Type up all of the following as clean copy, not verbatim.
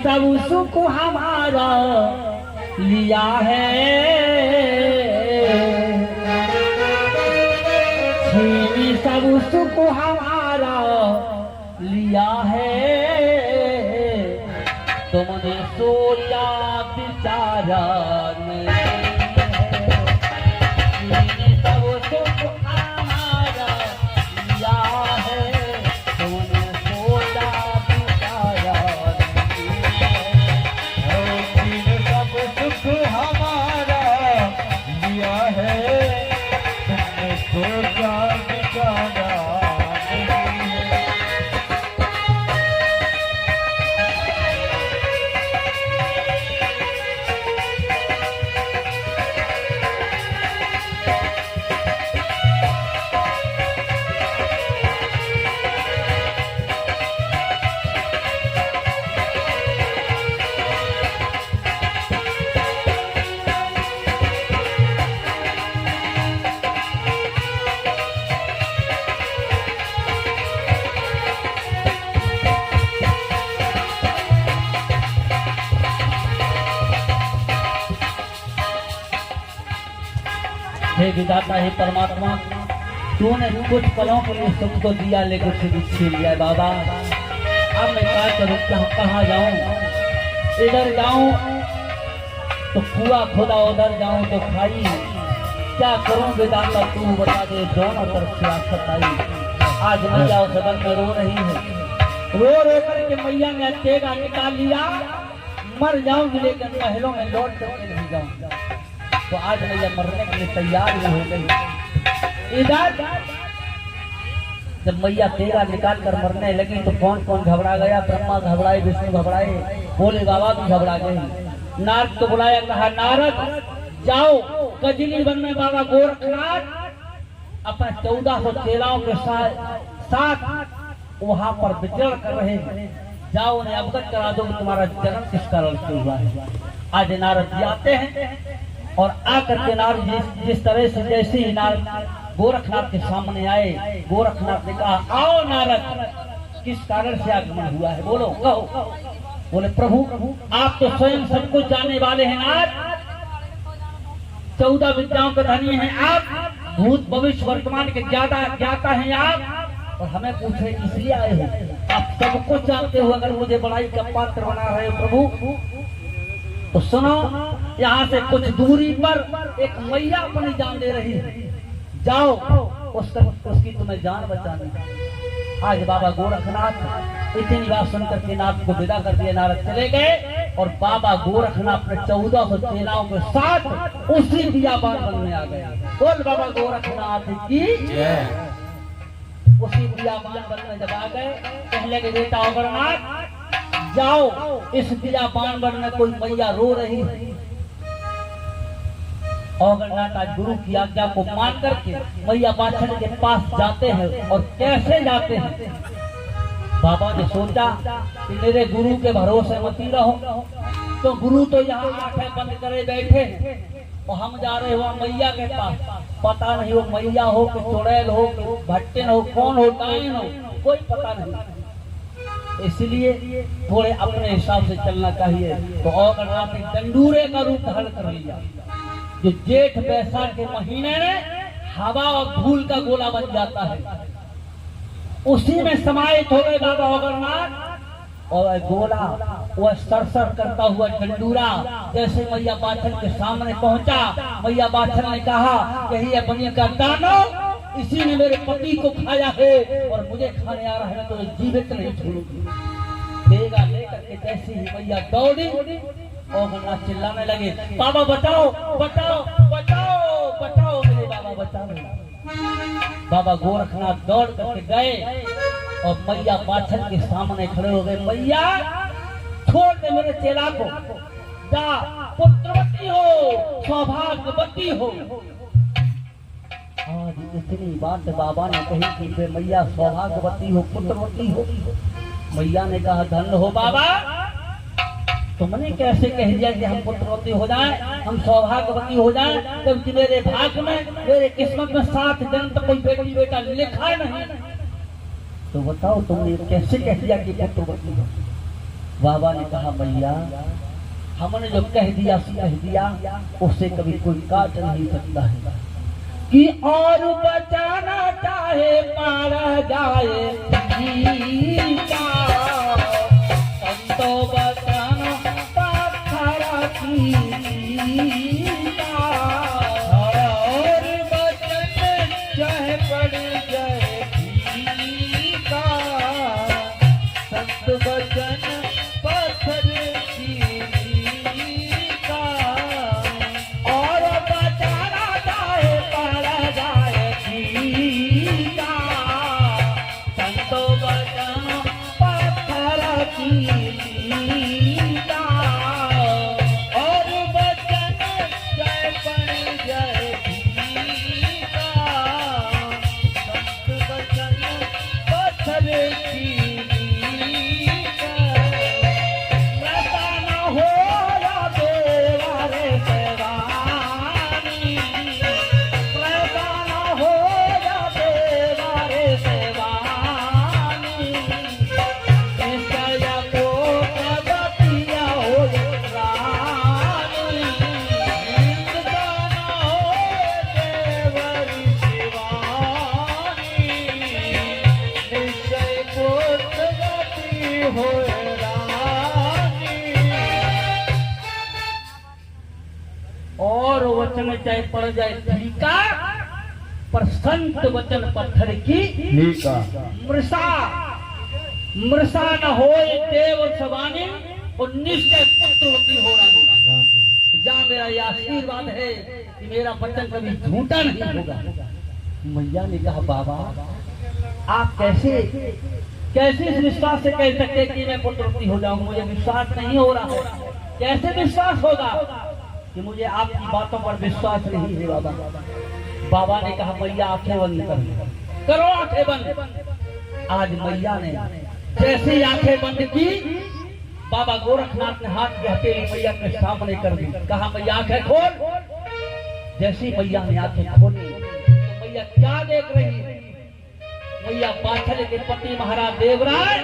सब सुख हमारा लिया है, छीनी सब सुख हमारा लिया है, तुमने सोचा बिचारा नहीं है, छीनी सब सुख हमारा लिया है, तुमने सोचा बिचारा नहीं है, छीनी सब सुख हमारा लिया है, तुमने सोचा बिचारा हे विधाता, हे परमात्मा, तूने कुछ पलों के लिए सबको दिया लेकिन कुछ छीन लिया बाबा। अब मैं क्या करूं, कहाँ जाऊं? इधर जाऊं तो कुआ खुदा, उधर जाऊं तो खाई, क्या करूं विधाता तू बता दे, दोनों तरफ सियासत आई। आज मैया उस सदन में रो रही है, रो रो करके मैया ने तेगा निकाल लिया, मर जाऊंगी लेकिन महलों में लौट करके नहीं जाऊंगा। तो आज मैया मरने के लिए तैयार हो गई। इधर जब मैया तेगा निकाल कर मरने लगी तो कौन कौन घबरा गया? ब्रह्मा घबराए, विष्णु घबराए, भोले बाबा भी घबरा गए। नारद को बुलाया, कहा नारद जाओ कजली वन में बाबा गोरखनाथ अपने 1400 चेलाओं के साथ वहां पर विचरण कर रहे हैं, जाओ उन्हें अवगत करा दो कि तुम्हारा जन्म किस कारण से हुआ है। आज नारद जी आते हैं और आकर के नारद जिस तरह से जैसे ही नारद गोरखनाथ के सामने आए, गोरखनाथ ने कहा आओ नारद, किस कारण से आगमन हुआ है, बोलो कहो। बोले प्रभु आप तो स्वयं सब कुछ जानने वाले हैं नारद, 14 विद्याओं के धनी हैं आप, भूत भविष्य वर्तमान के ज्ञाता हैं आप, और हमें पूछे इसलिए आए हो, आप सब कुछ जानते हो, अगर मुझे बड़ाई का पात्र बना रहे हो प्रभु तो सुनो, यहाँ से कुछ दूरी पर एक मैया अपनी जान दे रही है, जाओ उसकी तुम्हें जान बचानी। आज बाबा गोरखनाथ इतनी बात सुनकर के नाथ को विदा कर दिया, नारद चले गए और बाबा गोरखनाथ अपने 1400 सेनाओं के साथ उसी बियाबान वन में आ गए। बोल बाबा गोरखनाथ की जय। उसी बियाबान वन में जब आ गए, पहले के बेटा अमरनाथ जाओ, इस बियाबान वन में कोई मैया रो रही है। अमरनाथ आज गुरु की आज्ञा को मान करके मैया बाछड़ के पास जाते हैं, और कैसे जाते हैं? बाबा ने सोचा कि मेरे गुरु के भरोसे मती रहो, तो गुरु तो यहाँ आंखें बंद करे बैठे हैं और हम जा रहे हो मैया के पास। पता नहीं वो मैया हो कि चुड़ैल हो कि भट्टिन हो, कौन हो, डायन हो, कोई पता नहीं। इसलिए थोड़े अपने हिसाब से चलना चाहिए। तो अमरनाथ ने डंडूरे का रूप धारण कर लिया, जो जेठ बैसाख के महीने में हवा और धूल का गोला बन जाता है, उसी में समाहित हो गए बाबा अमरनाथ। और गोला वह सरसर करता हुआ डंडूरा जैसे मैया बाछड़ के सामने पहुंचा, मैया बाछड़ ने कहा कही बनिया का दानव, इसी ने मेरे पति को खाया है और मुझे खाने आ रहा है, तो जीवित नहीं छोड़ूंगी। देगा लेकर के जैसे ही मैया दौड़ी और मन्ना चिल्लाने लगे, बाबा बचाओ बचाओ बचाओ बचाओ, मेरे बाबा बचाओ। बाबा गोरखनाथ दौड़ करके गए और मैया बाछड़ के सामने खड़े हो गए। मैया छोड़ दे मेरे चेला को, जा पुत्रवती हो, सौभाग्यवती हो। आज इतनी बात बाबा ने कही कि मैया सौभाग्यवती हो, पुत्रवती हो। मैया ने कहा धन्य हो बाबा, तुमने कैसे कह दिया कि हम पुत्रवती हो जाएं, हम सौभाग्यवती हो जाएं, जबकि मेरे भाग्य में, मेरे किस्मत में 7 जन्म तक कोई बेटी बेटा लिखा नहीं। तो बताओ तुमने कैसे कह दिया कि पुत्रवती हो? बाबा ने कहा मैया हमने जो कह दिया सो कह दिया, उससे कभी कोई काट नहीं सकता है कि और बचाना चाहे मारा जाए गीता, संतो बचाना पत्थर की गीता, और बचन चाहे पड़ जाए गीता, संत बचन पत्थर की गीता, और बचाना चाहे पड़ जाए गीता, संतो बचन पत्थर की गीता, और बचन चाहे पड़ जाए गीता, संत बचन पत्थर की गीता, वैसा न हो या देवा रे सेवानी, वैसा न हो या देवा रे सेवानी, निश्चय को प्रगतिया हो रानी, वैसा न हो देवरी शिवानी, निश्चय को प्रगति हो रानी, और वचन चाहे पड़ जाए फीका, पर संत वचन पत्थर की लीका मृषा, मृषा न होए देव सवानी, और निश्चय पुत्रवती हो रानी। जहाँ मेरा यह आशीर्वाद है कि मेरा वचन कभी झूठा नहीं होगा। मैया ने कहा बाबा आप कैसे कैसे इस विश्वास से कह सकते कि मैं पुत्रवती हो जाऊंगा, मुझे विश्वास नहीं हो रहा है। कैसे विश्वास होगा कि मुझे आपकी बातों पर विश्वास नहीं है बाबा। बाबा ने कहा मैया आंखें बंद करो आंखें बंद। आज मैया ने जैसे ही आंखें बंद की, बाबा गोरखनाथ ने हाथ की हथेली मैया के सामने कर दी। कहा मैया आंखें खोल। जैसे ही मैया ने आंखें खोली तो मैया क्या देख रही है? मैया पाछल के पति महाराज देवराय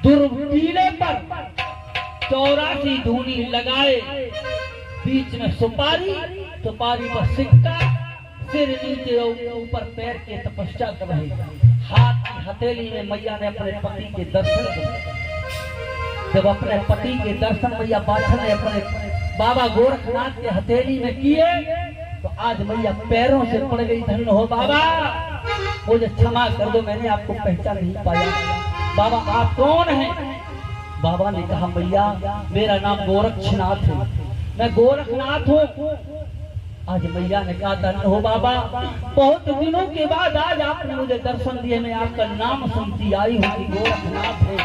दुर्वीले पर 84 धूनी लगाए, बीच में सुपारी, सुपारी पर सिक्का, सिर नीचे ऊपर पैर के तपस्या कर रहे। हाथ की हथेली में मैया ने अपने पति के दर्शन किए। जब अपने पति के दर्शन मैया पाछल ने अपने बाबा गोरखनाथ के हथेली में किए तो आज मैया पैरों से पड़ गई। धन्य हो बाबा, मुझे क्षमा कर दो, मैंने आपको पहचान नहीं पाया। बाबा आप कौन हैं? बाबा ने कहा मैया मेरा नाम गोरक्षनाथ है, मैं गोरखनाथ हूँ। आज मैया ने कहा धन्य हो बाबा, बहुत दिनों के बाद आज आपने मुझे दर्शन दिए। मैं आपका नाम सुनती आई हूँ कि गोरखनाथ है,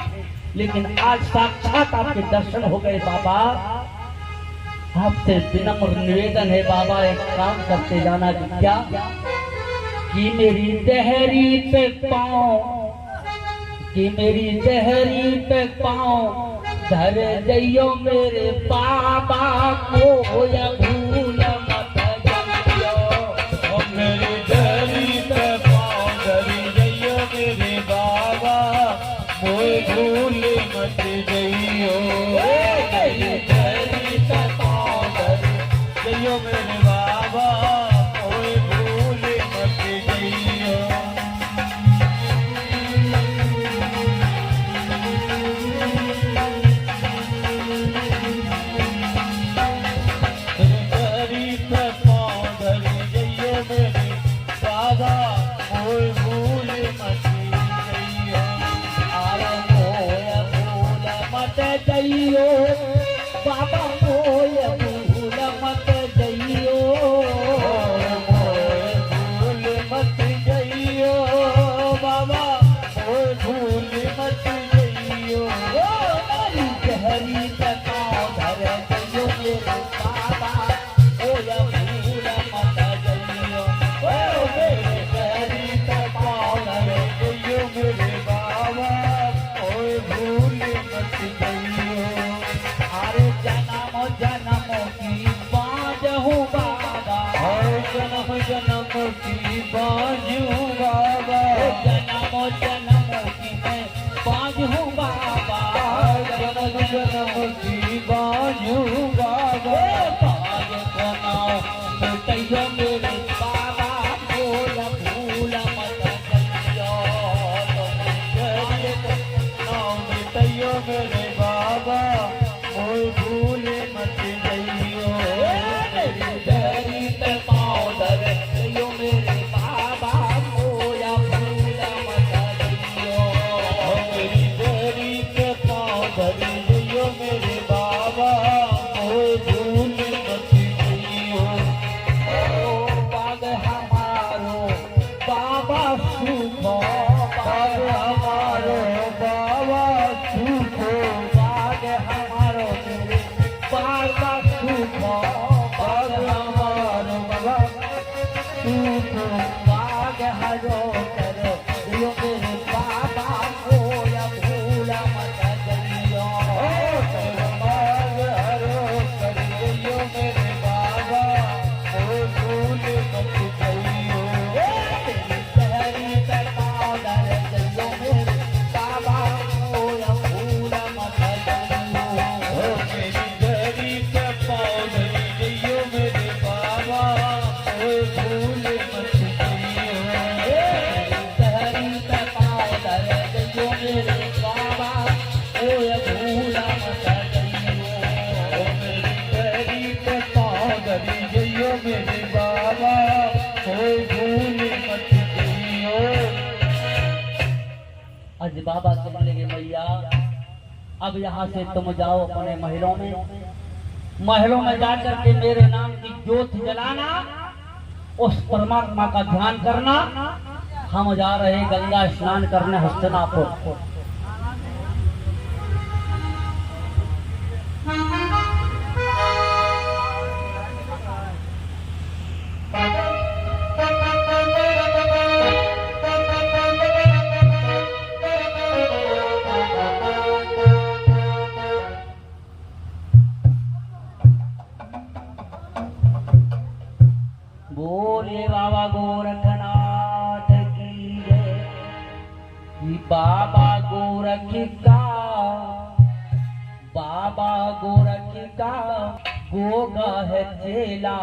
लेकिन आज साक्षात आपके दर्शन हो गए। बाबा आपसे विनम्र निवेदन है बाबा, एक काम करते जाना कि क्या कि मेरी देहरी पे पाँव, कि मेरी देहरी पे पाँव धर जइयो मेरे बाबा को, या भूल मत जइयो। और मेरी देहरी पे पाँव धरी जइयो मेरे बाबा, मोए भूल मत जइयो। मेरी देहरी पे पाँव धरी जइयो मेरे बाबा, मोए भूल मत जइयो। जइयो बाबा मोय भूल मत जइयो, मोए भूल मत जइयो बाबा, मोए भूल मत जइयो। मेरी देहरी पे पाँव धर जइयो मेरे बाबा, मोय भूल मत जइयो। मेरी देहरी पे पाँव धर जइयो मेरे बाबा, मोए भूल मत जइयो। अरे जन्म जन्म की बाज हूँ बाबा, जन्म जन्म की बाज हूँ बाबा, जन्म जन्म की मैं बाज हूँ बाबा, जन्म बाजू बाबा बाग को नाव मिटैयो मेरे बाबा भूल भूल मत जइयो नाम मिटैयो मेरे बाबा कोई भूल मत जइयो मेरी धरी पे पाँव धर जइयो मेरे बाबा भूल भूल मत जइयो मेरी देरी के पाँव धरी जइयो मेरे बाबा कोई भूल मत जइयो बाग हमारो बाबा सुखो बाग हमारो बाबा सुखो बाग हमारो मेरे बाबा सुखो बाग हमारो बाबा सुखो बाग हरो करो दियो मेरे बाबा भोला भूला मत जइयो बाग हरो कर जइयो मेरे बाबा कोई भूल मत जइयो तेरी शहरी पे पाँव धर जइयो मेरे बाबा भोला भूला मत जइयो मेरी धरी के पाँव धरी जइयो मेरे बाबा कोई भूल मत जइयो शहरी पे पाँव धर जइयो मेरे बाबा भोला भूला मत जइयो मेरी धरी के पाँव धरी जइयो मेरे बाबा कोई भूल मत जइयो आज बाबा कहने लगे मैया अब यहाँ से तुम जाओ अपने महलों में जाकर के मेरे नाम की ज्योत जलाना, उस परमात्मा का ध्यान करना। हम जा रहे हैं गंगा स्नान करने हस्तिनापुर। बोले बाबा गोरखनाथ की जय। कि बाबा गोरख का गोगा है चेला।